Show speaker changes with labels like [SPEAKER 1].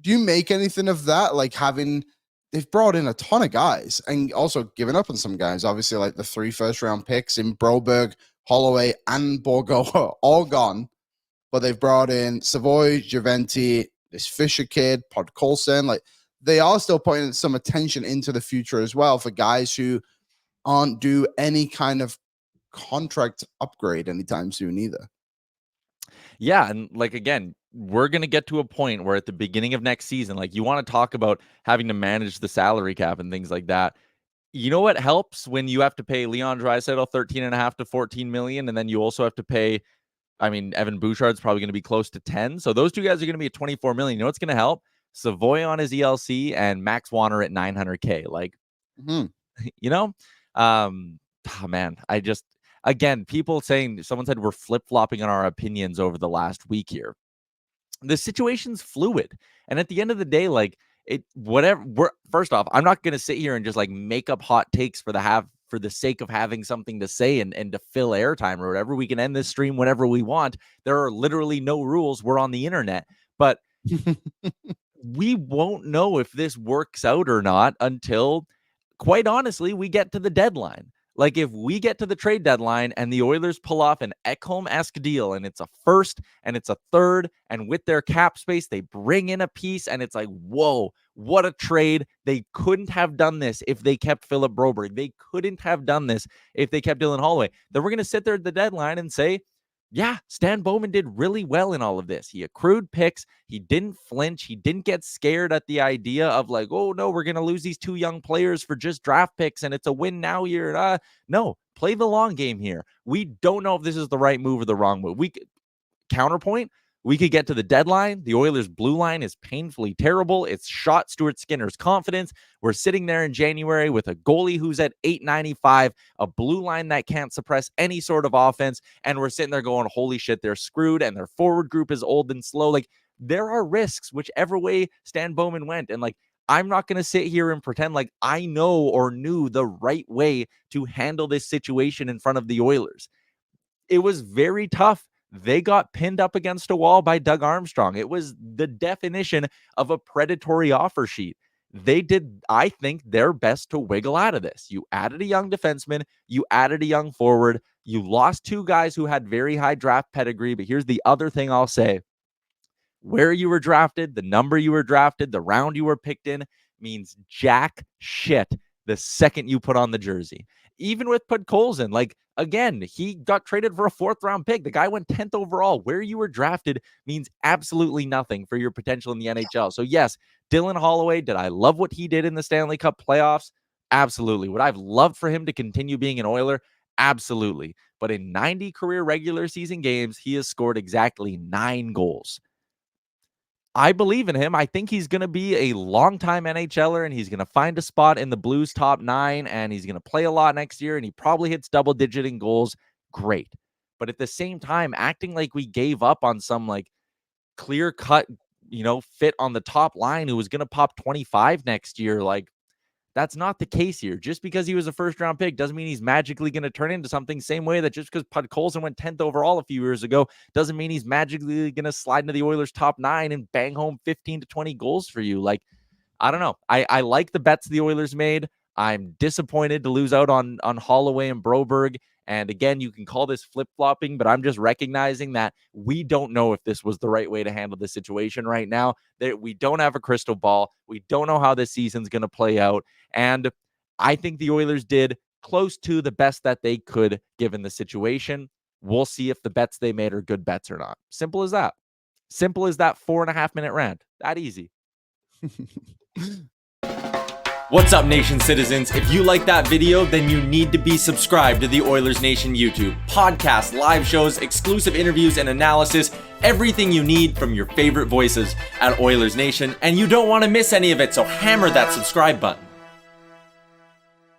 [SPEAKER 1] do you make anything of that? Like they've brought in a ton of guys and also given up on some guys. Obviously, like the 3 first-round picks in Broberg, Holloway, and Borgo are all gone. But they've brought in Savoy, Javenti, this Fisher kid, Podkolzin. Like, they are still putting some attention into the future as well for guys who aren't due any kind of contract upgrade anytime soon either.
[SPEAKER 2] Yeah, and like, again, we're going to get to a point where at the beginning of next season, like, you want to talk about having to manage the salary cap and things like that. You know what helps when you have to pay Leon Draisaitl $13.5 to $14 million, and then you also have to pay, I mean, Evan Bouchard's probably going to be close to 10. So those two guys are going to be at $24 million. You know what's going to help? Savoy on his ELC and Max Wanner at $900K. Like, you know, man, again, people saying, someone said we're flip-flopping on our opinions over the last week here. The situation's fluid. And at the end of the day, like, first off, I'm not going to sit here and just like make up hot takes for the sake of having something to say and to fill airtime or whatever. We can end this stream whenever we want. There are literally no rules. We're on the internet, but we won't know if this works out or not until, quite honestly, we get to the deadline. Like, if we get to the trade deadline and the Oilers pull off an Ekholm-esque deal and it's a first and it's a third, and with their cap space, they bring in a piece and it's like, whoa, what a trade. They couldn't have done this if they kept Philip Broberg. They couldn't have done this if they kept Dylan Holloway. Then we're going to sit there at the deadline and say, yeah, Stan Bowman did really well in all of this. He accrued picks. He didn't flinch. He didn't get scared at the idea of like, oh, no, we're going to lose these 2 young players for just draft picks and it's a win now year. No, play the long game here. We don't know if this is the right move or the wrong move. Counterpoint, we could get to the deadline. The Oilers' blue line is painfully terrible. It's shot Stuart Skinner's confidence. We're sitting there in January with a goalie who's at $895, a blue line that can't suppress any sort of offense, and we're sitting there going, holy shit, they're screwed, and their forward group is old and slow. Like, there are risks whichever way Stan Bowman went, and like, I'm not going to sit here and pretend like I know or knew the right way to handle this situation in front of the Oilers. It was very tough. They got pinned up against a wall by Doug Armstrong. It was the definition of a predatory offer sheet. They did, I think, their best to wiggle out of this. You added a young defenseman. You added a young forward. You lost 2 guys who had very high draft pedigree. But here's the other thing I'll say. Where you were drafted, the number you were drafted, the round you were picked in means jack shit the second you put on the jersey. Even with Podkolzin, like, again, he got traded for a 4th-round pick. The guy went 10th overall. Where you were drafted means absolutely nothing for your potential in the NHL. So, yes, Dylan Holloway, did I love what he did in the Stanley Cup playoffs? Absolutely. Would I have loved for him to continue being an Oiler? Absolutely. But in 90 career regular season games, he has scored exactly 9 goals. I believe in him. I think he's going to be a long-time NHLer, and he's going to find a spot in the Blues top 9, and he's going to play a lot next year, and he probably hits double-digit in goals. Great. But at the same time, acting like we gave up on some, like, clear-cut, fit on the top line who was going to pop 25 next year, like, that's not the case here. Just because he was a first-round pick doesn't mean he's magically going to turn into something. Same way that just because Podkolzin went 10th overall a few years ago doesn't mean he's magically going to slide into the Oilers' top 9 and bang home 15 to 20 goals for you. Like, I don't know. I like the bets the Oilers made. I'm disappointed to lose out on Holloway and Broberg. And again, you can call this flip-flopping, but I'm just recognizing that we don't know if this was the right way to handle the situation right now. That we don't have a crystal ball. We don't know how this season's going to play out. And I think the Oilers did close to the best that they could given the situation. We'll see if the bets they made are good bets or not. Simple as that. Simple as that 4.5-minute rant. That easy.
[SPEAKER 3] What's up, Nation citizens? If you like that video, then you need to be subscribed to the Oilers Nation YouTube. Podcasts, live shows, exclusive interviews, and analysis. Everything you need from your favorite voices at Oilers Nation. And you don't want to miss any of it, so hammer that subscribe button.